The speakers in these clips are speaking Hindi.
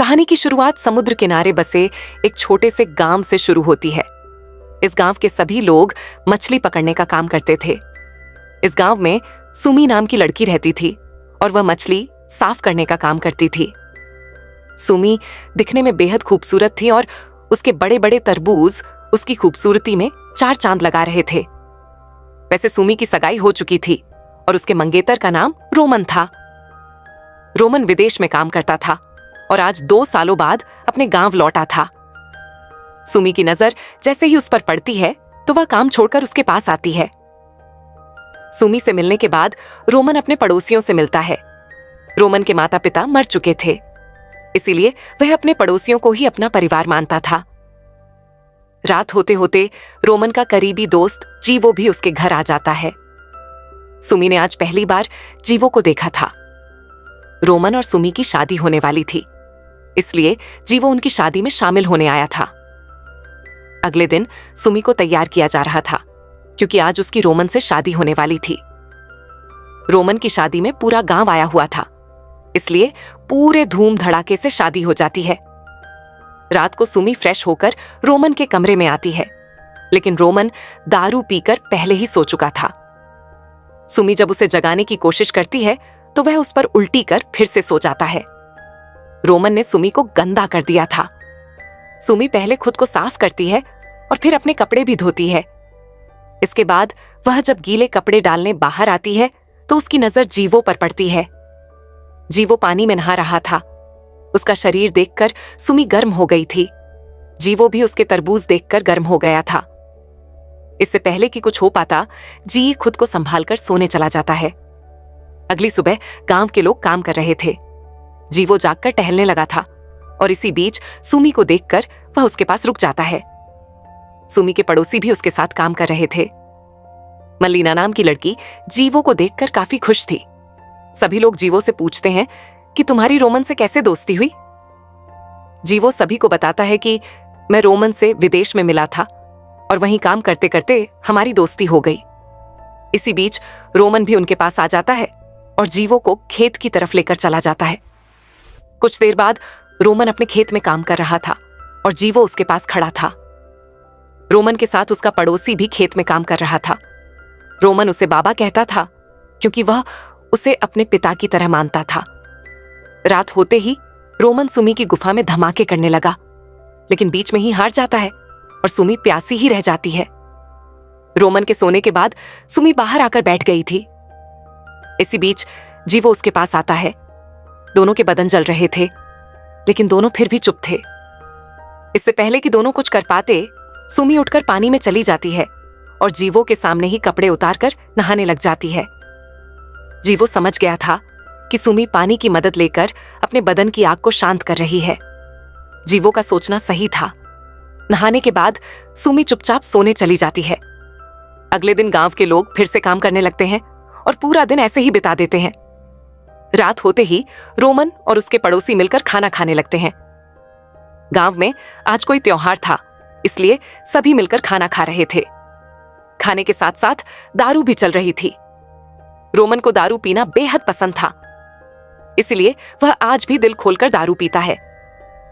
कहानी की शुरुआत समुद्र किनारे बसे एक छोटे से गांव से शुरू होती है। इस गांव के सभी लोग मछली पकड़ने का काम करते थे। इस गांव में सुमी नाम की लड़की रहती थी और वह मछली साफ करने का काम करती थी। सुमी दिखने में बेहद खूबसूरत थी और उसके बड़े बड़े तरबूज उसकी खूबसूरती में चार चांद लगा रहे थे। वैसे सुमी की सगाई हो चुकी थी और उसके मंगेतर का नाम रोमन था। रोमन विदेश में काम करता था और आज 2 सालों बाद अपने गांव लौटा था। सुमी की नजर जैसे ही उस पर पड़ती है तो वह काम छोड़कर उसके पास आती है। सुमी से मिलने के बाद रोमन अपने पड़ोसियों से मिलता है। रोमन के माता पिता मर चुके थे, इसीलिए वह अपने पड़ोसियों को ही अपना परिवार मानता था। रात होते होते रोमन का करीबी दोस्त जीवो भी उसके घर आ जाता है। सुमी ने आज पहली बार जीवो को देखा था। रोमन और सुमी की शादी होने वाली थी, इसलिए जीवो उनकी शादी में शामिल होने आया था। अगले दिन सुमी को तैयार किया जा रहा था क्योंकि आज उसकी रोमन से शादी होने वाली थी। रोमन की शादी में पूरा गांव आया हुआ था, इसलिए पूरे धूम धड़ाके से शादी हो जाती है। रात को सुमी फ्रेश होकर रोमन के कमरे में आती है, लेकिन रोमन दारू पीकर पहले ही सो चुका था। सुमी जब उसे जगाने की कोशिश करती है तो वह उस पर उल्टी कर फिर से सो जाता है। रोमन ने सुमी को गंदा कर दिया था। सुमी पहले खुद को साफ करती है और फिर अपने कपड़े भी धोती है। इसके बाद वह जब गीले कपड़े डालने बाहर आती है तो उसकी नजर जीवो पर पड़ती है। जीवो पानी में नहा रहा था। उसका शरीर देखकर सुमी गर्म हो गई थी। जीवो भी उसके तरबूज देखकर गर्म हो गया था। इससे पहले कि कुछ हो पाता, जी खुद को संभालकर सोने चला जाता है। अगली सुबह गांव के लोग काम कर रहे थे। जीवो जागकर टहलने लगा था और इसी बीच सुमी को देखकर वह उसके पास रुक जाता है। सुमी के पड़ोसी भी उसके साथ काम कर रहे थे। मल्लीना नाम की लड़की जीवो को देखकर काफी खुश थी। सभी लोग जीवो से पूछते हैं कि तुम्हारी रोमन से कैसे दोस्ती हुई। जीवो सभी को बताता है कि मैं रोमन से विदेश में मिला था और वहीं काम करते करते हमारी दोस्ती हो गई। इसी बीच रोमन भी उनके पास आ जाता है और जीवो को खेत की तरफ लेकर चला जाता है। कुछ देर बाद रोमन अपने खेत में काम कर रहा था और जीवो उसके पास खड़ा था। रोमन के साथ उसका पड़ोसी भी खेत में काम कर रहा था। रोमन उसे बाबा कहता था क्योंकि वह उसे अपने पिता की तरह मानता था। रात होते ही रोमन सुमी की गुफा में धमाके करने लगा, लेकिन बीच में ही हार जाता है और सुमी प्यासी ही रह जाती है। रोमन के सोने के बाद सुमी बाहर आकर बैठ गई थी। इसी बीच जीवो उसके पास आता है। दोनों के बदन जल रहे थे, लेकिन दोनों फिर भी चुप थे। इससे पहले कि दोनों कुछ कर पाते, सुमी उठकर पानी में चली जाती है और जीवो के सामने ही कपड़े उतारकर नहाने लग जाती है। जीवो समझ गया था कि सुमी पानी की मदद लेकर अपने बदन की आग को शांत कर रही है। जीवो का सोचना सही था। नहाने के बाद सुमी चुपचाप सोने चली जाती है। अगले दिन गांव के लोग फिर से काम करने लगते हैं और पूरा दिन ऐसे ही बिता देते हैं। रात होते ही रोमन और उसके पड़ोसी मिलकर खाना खाने लगते हैं। गांव में आज कोई त्योहार था, इसलिए सभी मिलकर खाना खा रहे थे। खाने के साथ साथ दारू भी चल रही थी। रोमन को दारू पीना बेहद पसंद था, इसलिए वह आज भी दिल खोलकर दारू पीता है।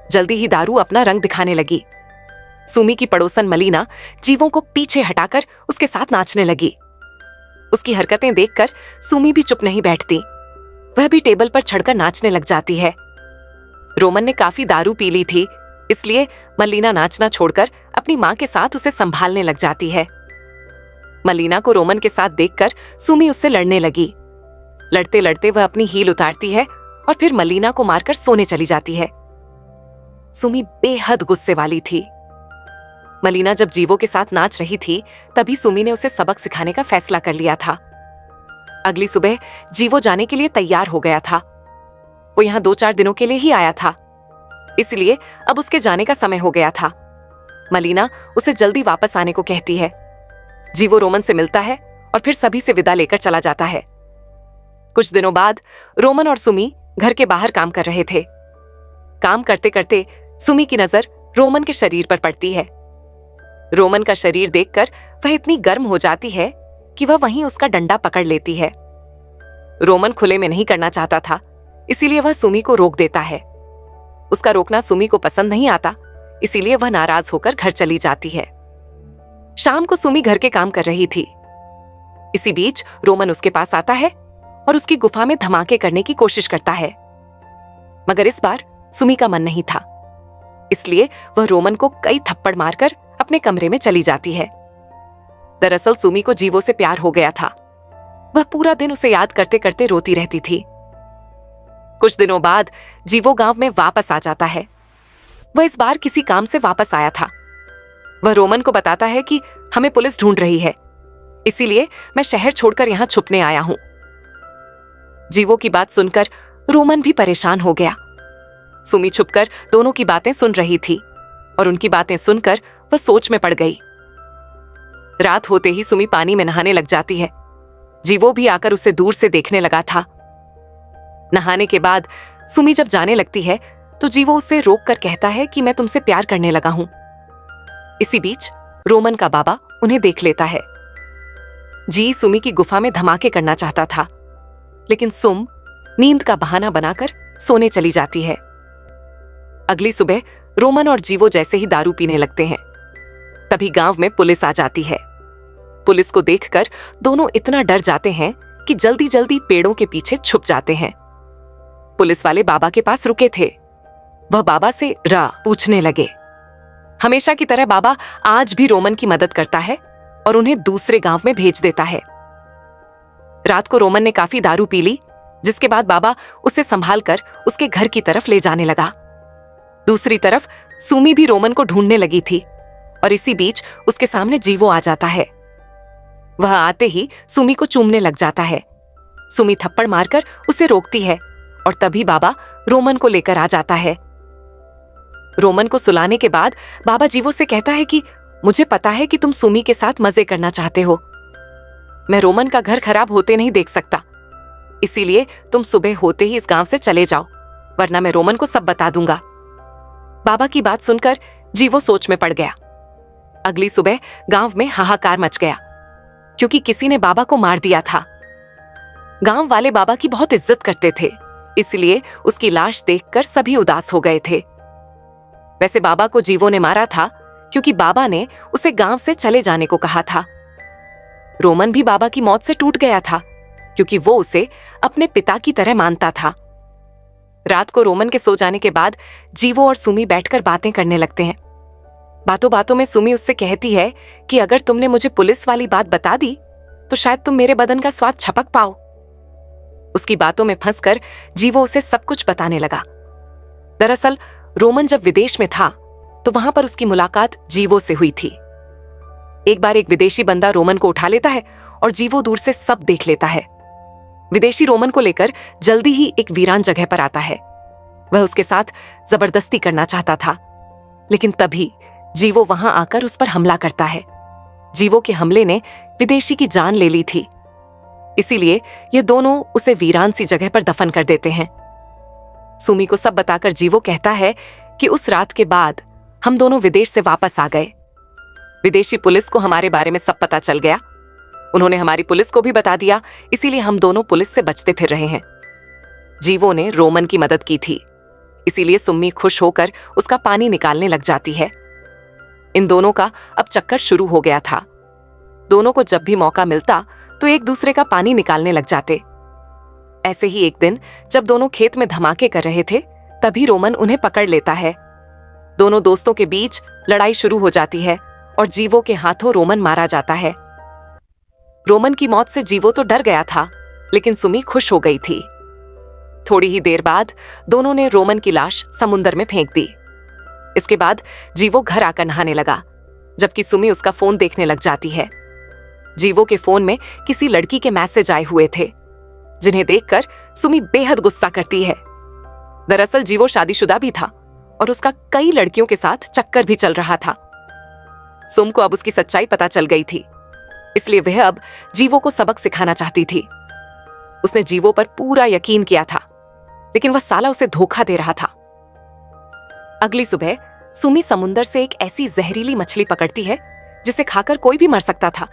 जल्दी ही दारू अपना रंग दिखाने लगी। सुमी की पड़ोसन मलीना जीवों को पीछे हटाकर उसके साथ नाचने लगी। उसकी हरकतें देखकर सुमी भी चुप नहीं बैठती। वह भी टेबल पर चढ़कर नाचने लग जाती है। रोमन ने काफी दारू पी ली थी, इसलिए मलीना नाचना छोड़कर अपनी मां के साथ उसे संभालने लग जाती है। मलीना को रोमन के साथ देखकर सुमी उससे लड़ने लगी। लड़ते लड़ते वह अपनी हील उतारती है और फिर मलीना को मारकर सोने चली जाती है। सुमी बेहद गुस्से वाली थी। मलीना जब जीवो के साथ नाच रही थी, तभी सुमी ने उसे सबक सिखाने का फैसला कर लिया था। अगली सुबह जीवो जाने के लिए तैयार हो गया था। वो यहां 2-4 दिनों के लिए ही आया था, इसलिए अब उसके जाने का समय हो गया था। मलीना उसे जल्दी वापस आने को कहती है। जीवो रोमन से मिलता है और फिर सभी से विदा लेकर चला जाता है। कुछ दिनों बाद रोमन और सुमी घर के बाहर काम कर रहे थे। काम करते करते सुमी की नजर रोमन के शरीर पर पड़ती है। रोमन का शरीर देखकर वह इतनी गर्म हो जाती है कि वह वहीं उसका डंडा पकड़ लेती है। रोमन खुले में नहीं करना चाहता था, इसीलिए वह सुमी को रोक देता है। उसका रोकना सुमी को पसंद नहीं आता, इसीलिए वह नाराज होकर घर चली जाती है। शाम को सुमी घर के काम कर रही थी। इसी बीच रोमन उसके पास आता है और उसकी गुफा में धमाके करने की कोशिश करता है, मगर इस बार सुमी का मन नहीं था, इसलिए वह रोमन को कई थप्पड़ मारकर अपने कमरे में चली जाती है। दरअसल सुमी को जीवो से प्यार हो गया था। वह पूरा दिन उसे याद करते करते रोती रहती थी। कुछ दिनों बाद जीवो गांव में वापस आ जाता है। वह इस बार किसी काम से वापस आया था। वह रोमन को बताता है कि हमें पुलिस ढूंढ रही है, इसीलिए मैं शहर छोड़कर यहां छुपने आया हूं। जीवो की बात सुनकर रोमन भी परेशान हो गया। सुमी छुपकर दोनों की बातें सुन रही थी और उनकी बातें सुनकर वह सोच में पड़ गई। रात होते ही सुमी पानी में नहाने लग जाती है। जीवो भी आकर उसे दूर से देखने लगा था। नहाने के बाद सुमी जब जाने लगती है तो जीवो उसे रोककर कहता है कि मैं तुमसे प्यार करने लगा हूं। इसी बीच रोमन का बाबा उन्हें देख लेता है। जी सुमी की गुफा में धमाके करना चाहता था, लेकिन सुम नींद का बहाना बनाकर सोने चली जाती है। अगली सुबह रोमन और जीवो जैसे ही दारू पीने लगते हैं, तभी गांव में पुलिस आ जाती है। पुलिस को देखकर दोनों इतना डर जाते हैं कि जल्दी जल्दी पेड़ों के पीछे छुप जाते हैं। पुलिस वाले बाबा के पास रुके थे। वह बाबा से रा पूछने लगे। हमेशा की तरह बाबा आज भी रोमन की मदद करता है और उन्हें दूसरे गांव में भेज देता है। रात को रोमन ने काफी दारू पी ली, जिसके बाद बाबा उसे संभालकर उसके घर की तरफ ले जाने लगा। दूसरी तरफ सुमी भी रोमन को ढूंढने लगी थी और इसी बीच उसके सामने जीवो आ जाता है। वह आते ही सुमी को चूमने लग जाता है। सुमी थप्पड़ मारकर उसे रोकती है और तभी बाबा रोमन को लेकर आ जाता है। रोमन को सुलाने के बाद बाबा जीवो से कहता है कि मुझे पता है कि तुम सुमी के साथ मजे करना चाहते हो। मैं रोमन का घर खराब होते नहीं देख सकता, इसीलिए तुम सुबह होते ही इस गांव से चले जाओ, वरना मैं रोमन को सब बता दूंगा। बाबा की बात सुनकर जीवो सोच में पड़ गया। अगली सुबह गांव में हाहाकार मच गया, क्योंकि किसी ने बाबा को मार दिया था। गांव वाले बाबा की बहुत इज्जत करते थे, इसलिए उसकी लाश देखकर सभी उदास हो गए थे। वैसे बाबा को जीवो ने मारा था क्योंकि बाबा ने उसे गांव से चले जाने को कहा था। रोमन भी बाबा की मौत से टूट गया था, क्योंकि वो उसे अपने पिता की तरह मानता था। रात को रोमन के सो जाने के बाद जीवो और सुमी बैठकर बातें करने लगते हैं। बातों बातों में सुमी उससे कहती है कि अगर तुमने मुझे पुलिस वाली बात बता दी तो शायद तुम मेरे बदन का स्वाद छपक पाओ। उसकी बातों में फंसकर जीवो उसे सब कुछ बताने लगा। दरअसल रोमन जब विदेश में था तो वहां पर उसकी मुलाकात जीवो से हुई थी। एक बार एक विदेशी बंदा रोमन को उठा लेता है और जीवो दूर से सब देख लेता है। विदेशी रोमन को लेकर जल्दी ही एक वीरान जगह पर आता है। वह उसके साथ जबरदस्ती करना चाहता था, लेकिन तभी जीवो वहां आकर उस पर हमला करता है। जीवो के हमले ने विदेशी की जान ले ली थी, इसीलिए ये दोनों उसे वीरान सी जगह पर दफन कर देते हैं। सुमी को सब बताकर जीवो कहता है कि उस रात के बाद हम दोनों विदेश से वापस आ गए। विदेशी पुलिस को हमारे बारे में सब पता चल गया। उन्होंने हमारी पुलिस को भी बता दिया, इसीलिए हम दोनों पुलिस से बचते फिर रहे हैं। जीवो ने रोमन की मदद की थी, इसीलिए सुम्मी खुश होकर उसका पानी निकालने लग जाती है। इन दोनों का अब चक्कर शुरू हो गया था। दोनों को जब भी मौका मिलता तो एक दूसरे का पानी निकालने लग जाते। ऐसे ही एक दिन जब दोनों खेत में धमाके कर रहे थे, तभी रोमन उन्हें पकड़ लेता है। दोनों दोस्तों के बीच लड़ाई शुरू हो जाती है और जीवो के हाथों रोमन मारा जाता है। रोमन की मौत से जीवो तो डर गया था, लेकिन सुमी खुश हो गई थी। थोड़ी ही देर बाद दोनों ने रोमन की लाश समुंदर में फेंक दी। इसके बाद जीवो घर आकर नहाने लगा, जबकि सुमी उसका फोन देखने लग जाती है। जीवो के फोन में किसी लड़की के मैसेज आए हुए थे, जिन्हें देखकर सुमी बेहद गुस्सा करती है। दरअसल जीवो शादीशुदा भी था और उसका कई लड़कियों के साथ चक्कर भी चल रहा था। सुम को अब उसकी सच्चाई पता चल गई थी, इसलिए वह अब जीवो को सबक सिखाना चाहती थी। उसने जीवो पर पूरा यकीन किया था, लेकिन वह साला उसे धोखा दे रहा था। अगली सुबह सुमी समुंदर से एक ऐसी जहरीली मछली पकड़ती है जिसे खाकर कोई भी मर सकता था।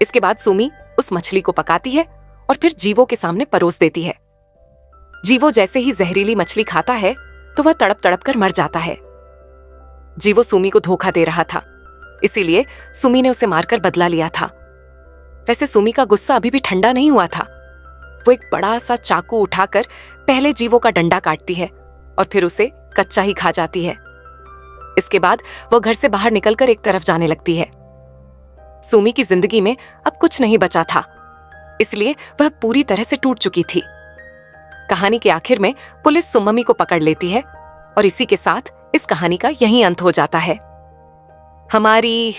इसके बाद सुमी उस मछली को पकाती है और फिर जीवो के सामने परोस देती है। जीवो जैसे ही जहरीली मछली खाता है, तो वह तड़प तड़प कर मर जाता है। जीवो सुमी को धोखा दे रहा था, इसीलिए सुमी ने उसे मारकर बदला लिया था। वैसे सुमी का गुस्सा अभी भी ठंडा नहीं हुआ था। वो एक बड़ा सा चाकू उठाकर पहले जीवो का डंडा काटती है और फिर उसे कच्चा ही खा जाती है। इसके बाद वो घर से बाहर निकलकर एक तरफ जाने लगती है। सुमी की जिंदगी में अब कुछ नहीं बचा था, इसलिए वह पूरी तरह से टूट चुकी थी। कहानी के आखिर में पुलिस सुममी को पकड़ लेती है और इसी के साथ इस कहानी का यही अंत हो जाता है। हमारी